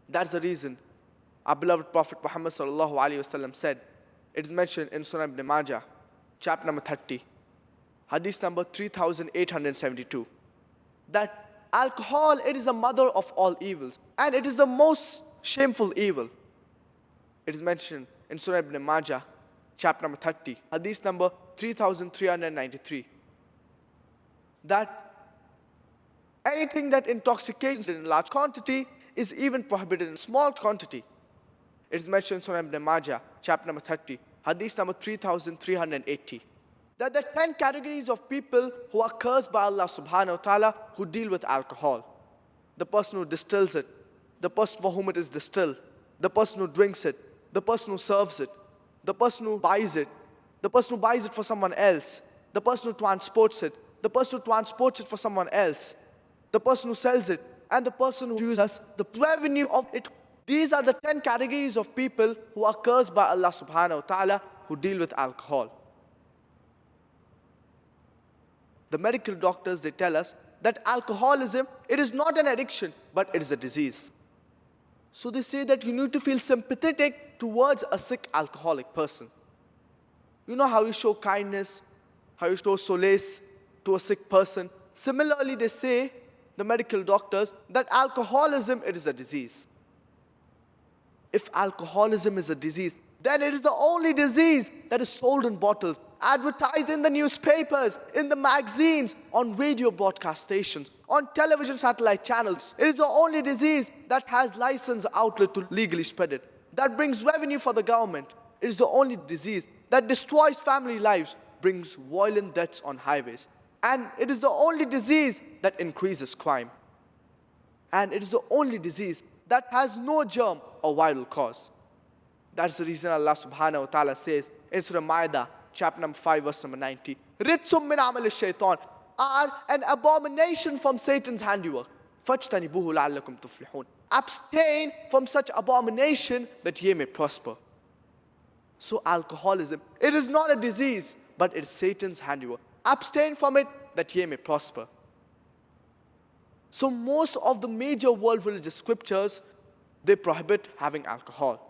That's the reason our beloved Prophet Muhammad sallallahu alaihi wasallam said, it is mentioned in Surah Ibn Majah, chapter number 30, hadith number 3872, that alcohol, it is the mother of all evils, and it is the most shameful evil. It is mentioned in Surah Ibn Majah, chapter number 30, hadith number 3393, that anything that intoxicates in large quantity is even prohibited in small quantity. It is mentioned in Surah Ibn Majah, chapter number 30, hadith number 3380. That there are 10 categories of people who are cursed by Allah subhanahu wa ta'ala who deal with alcohol. The person who distills it, the person for whom it is distilled, the person who drinks it, the person who serves it, the person who buys it, the person who buys it for someone else, the person who transports it, the person who transports it for someone else, the person who sells it, and the person who uses the revenue of it. These are the 10 categories of people who are cursed by Allah subhanahu wa ta'ala who deal with alcohol. The medical doctors, they tell us that alcoholism, it is not an addiction, but it is a disease. So they say that you need to feel sympathetic towards a sick alcoholic person. You know how you show kindness, how you show solace to a sick person. Similarly, they say, the medical doctors, that alcoholism, it is a disease. If alcoholism is a disease, then it is the only disease that is sold in bottles, advertised in the newspapers, in the magazines, on radio broadcast stations, on television satellite channels. It is the only disease that has license outlet to legally spread it, that brings revenue for the government. It is the only disease that destroys family lives, brings violent deaths on highways. And it is the only disease that increases crime. And it is the only disease that has no germ or viral cause. That's the reason Allah subhanahu wa ta'ala says in Surah Ma'idah, chapter number 5, verse number 90, Ritsum min amal shaitan, are an abomination from Satan's handiwork. Fajtanibuhu la'allakum tuflihun. Abstain from such abomination that ye may prosper. So alcoholism, it is not a disease, but it is Satan's handiwork. Abstain from it that ye may prosper. So most of the major world religious scriptures, they prohibit having alcohol.